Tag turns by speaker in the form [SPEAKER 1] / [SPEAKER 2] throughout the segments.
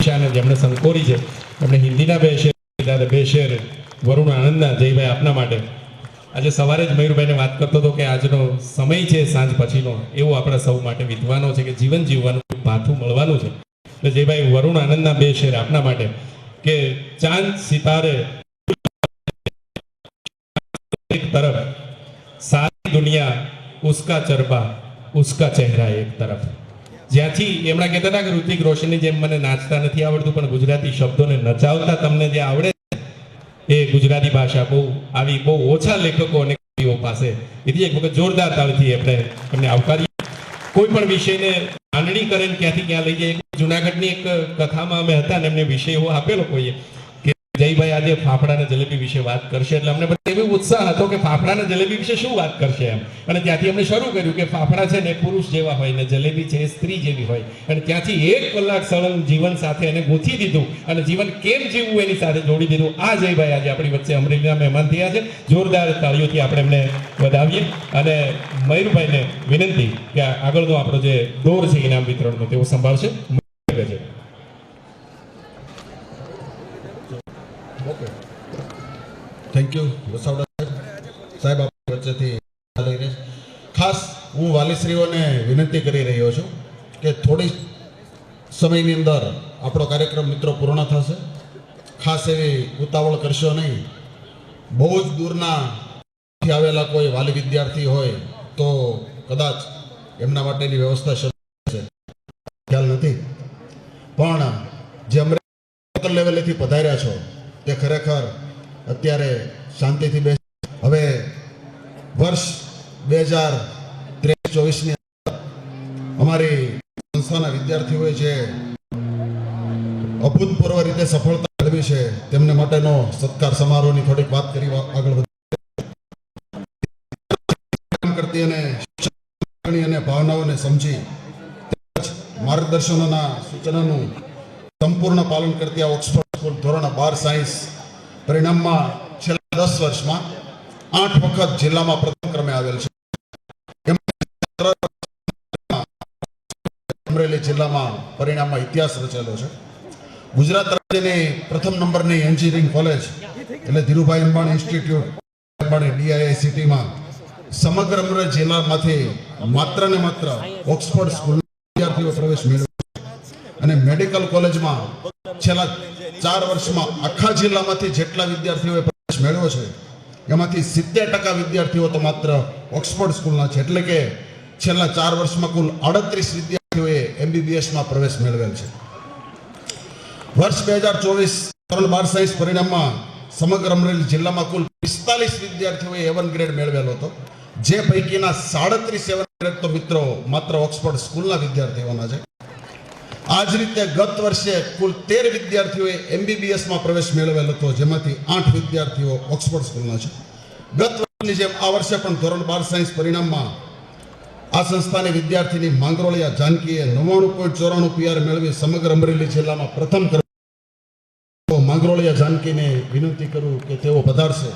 [SPEAKER 1] અને જેમણે સંકોરી છે એમણે હિન્દીના બે શેર વરુણ આનંદના જયભાઈ આપના માટે. આજે સવારે જ મયુરભાઈને વાત કરતો હતો કે આજનો સમય છે સાંજ પછીનો, એવો આપણા સૌ માટે વિદ્વાનો છે કે જીવન જીવવાનું પાથું મળવાનું છે. એટલે જયભાઈ વરુણ આનંદના બે શેર આપના માટે કે ચાંદ સિતારે એક તરફ, સારી દુનિયા ઉસકા ચરબા ઉસકા ચહેરા એક તરફ. જ્યાંથી એમણે કહેતા હતા કે ઋતિક રોશનની જેમ મને નાચતા નથી આવડતું, પણ ગુજરાતી શબ્દોને નચાવતા તમને જે આવડે એ ગુજરાતી ભાષા બહુ ઓછા લેખકો અને કવિઓ પાસે. એથી એક વખત જોરદાર તાળીથી એમને આવકારીએ. કોઈ પણ વિષયને માંડણી કરે ને ક્યાંથી ક્યાં લઈ જાય. જુનાગઢની એક કથામાં અમે હતા ને એમને વિષય એવો આપેલો કોઈએ કે જયભાઈ આજે ફાફડા અને જલેબી વિશે વાત કરશે, એટલે અમને બધા એવો ઉત્સાહ હતો કે ફાફડા અને જલેબી વિશે શું વાત કરશે એમ. અને ત્યાંથી અમને શરૂ કર્યું કે ફાફડા છે ને પુરુષ જેવા હોય ને જલેબી છે એ સ્ત્રી જેવી હોય. અને ત્યાંથી 1 કલાક સળંગ જીવન સાથે એને ગૂંથી દીધું અને જીવન કેમ જીવવું એની સાથે જોડી દીધું. આ જયભાઈ આજે આપણી વચ્ચે અમરેલીના મહેમાન થયા છે. જોરદાર તાળીઓથી આપણે એમને વધાવીએ. અને મયુરભાઈને વિનંતી કે આગળનો આપણો જે દોર છે ઇનામ વિતરણનો તેઓ સંભાળશે.
[SPEAKER 2] થેન્ક યુ વસાવડા સાહેબ, આપણી વચ્ચેથી લઈને ખાસ હું વાલીશ્રીઓને વિનંતી કરી રહ્યો છું કે થોડી સમયની અંદર આપણો કાર્યક્રમ મિત્રો પૂર્ણ થશે. ખાસ એવી ઉતાવળ કરશો નહીં. બહુ જ દૂરના આવેલા કોઈ વાલી વિદ્યાર્થી હોય તો કદાચ એમના માટેની વ્યવસ્થા શરૂ છે, ખ્યાલ નથી. પણ જે અમરેલી લેવલેથી પધાર્યા છો તે ખરેખર અત્યારે શાંતિથી બેસ. હવે વર્ષ 2023-24ની અમારી સંસ્થાના વિદ્યાર્થીઓએ જે અભૂતપૂર્વ રીતે સફળતા મેળવી છે તેમને માટેનો સત્કાર સમારોહની થોડીક વાત કરી આગળ કરતી અને ભાવનાઓને સમજી માર્ગદર્શનોના સૂચનોનું સંપૂર્ણ પાલન કરતી આ ઓક્સફર્ડ સ્કૂલ ધોરણ 12 સાયન્સ પરિણામમાં છેલ્લા 10 વર્ષમાં 8 વખત જિલ્લામાં પ્રથમ ક્રમે આવેલ છે. અમરેલી જિલ્લામાં પરિણામમાં ઇતિહાસ રચેલો છે. ગુજરાત રાજ્યની પ્રથમ નંબરની એન્જિનિયરિંગ કોલેજ એટલે ધીરુભાઈ અંબાણી ઇન્સ્ટિટ્યૂટ અંબાણી DIICTમાં સમગ્ર અમરેલી જિલ્લામાંથી માત્ર ને માત્ર ઓક્સફર્ડ સ્કૂલના વિદ્યાર્થીઓ પ્રવેશ મેળવ્યો અને મેડિકલ કોલેજમાં છેલ્લા 4 વર્ષમાં આખા જિલ્લામાંથી જેટલા વિદ્યાર્થીઓએ પ્રવેશ મેળવ્યો છે એમાંથી 70% વિદ્યાર્થીઓ તો માત્ર ઓક્સફર્ડ સ્કૂલના છે. એટલે કે છેલ્લા 4 વર્ષમાં કુલ 38 વિદ્યાર્થીઓએ MBBSમાં પ્રવેશ મેળવેલ છે. વર્ષ 2024 ધોરણ 12 સાયન્સ પરિણામમાં સમગ્ર અમરેલી જિલ્લામાં કુલ 45 વિદ્યાર્થીઓએ A1 ગ્રેડ મેળવેલો હતો, જે પૈકીના 37 A1 ગ્રેડ તો મિત્રો માત્ર ઓક્સફર્ડ સ્કૂલના વિદ્યાર્થીઓના છે. આ જ રીતે ગત વર્ષે કુલ 13 વિદ્યાર્થીઓએ MBBSમાં પ્રવેશ મેળવેલ હતો, જેમાંથી 8 વિદ્યાર્થીઓ ઓક્સફર્ડ સ્કૂલના છે. ગત વર્ષની જેમ આ વર્ષે પણ ધોરણ 12 સાયન્સ પરિણામમાં આ સંસ્થાની વિદ્યાર્થીની માંગરોળિયા જાનકીએ 99.94 PR મેળવી સમગ્ર અમરેલી જિલ્લામાં પ્રથમ ક્રમ. માંગરોળિયા જાનકીને વિનંતી કરું કે તેઓ પધારશે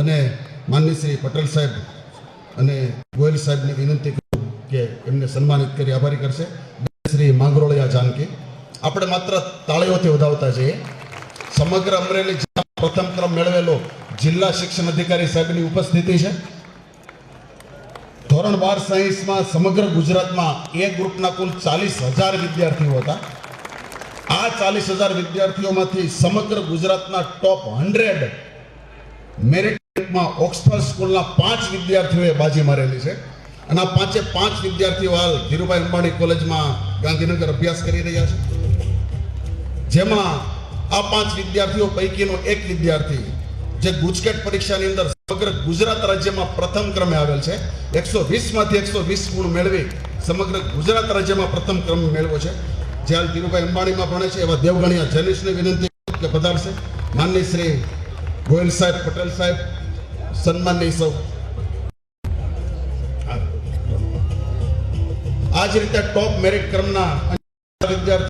[SPEAKER 2] અને માનનીય શ્રી પટેલ સાહેબ અને ગોયલ સાહેબને વિનંતી કરું કે એમને સન્માનિત કરી આભારી કરશે. શ્રી માંગરોળિયા જાનકી આપણે માત્ર તાળીઓથી વધાવતા જઈએ. સમગ્ર અમરેલી જિલ્લામાં પ્રથમ ક્રમ મેળવેલો જિલ્લા શિક્ષણ અધિકારી સાહેબની ઉપસ્થિતિ છે. ધોરણ 12 સાયન્સમાં સમગ્ર ગુજરાતમાં એ ગ્રુપના કુલ 40,000 વિદ્યાર્થીઓ હતા. આ 40,000 વિદ્યાર્થીઓમાંથી સમગ્ર ગુજરાતના ટોપ 100 મેરિટમાં ઓક્સફર્ડ સ્કૂલના 5 વિદ્યાર્થીઓએ બાજી મારેલી છે. અને આ 5 વિદ્યાર્થીઓ હાલ ધીરુભાઈ અંબાણી કોલેજમાં ગાંધીનગર અભ્યાસ કરી રહ્યા છે. જેમાં આ 5 વિદ્યાર્થીઓ પૈકીનો એક વિદ્યાર્થી જે ગુજકેટ પરીક્ષાની અંદર સમગ્ર ગુજરાત રાજ્યમાં પ્રથમ ક્રમે આવેલ છે. 120 માંથી 120 ગુણ મેળવી સમગ્ર ગુજરાત રાજ્યમાં પ્રથમ ક્રમ મેળવ્યો છે. જે હાલ ધીરુભાઈ અંબાણીમાં ભણે છે એવા દેવગણિયા જૈનિશને વિનંતી કે પધારશે. માનનીય શ્રી ગોયલ સાહેબ, પટેલ સાહેબ, સન્માનની સૌ. આ જ રીતે ટોપ મેરિટ ક્રમના વિદ્યાર્થી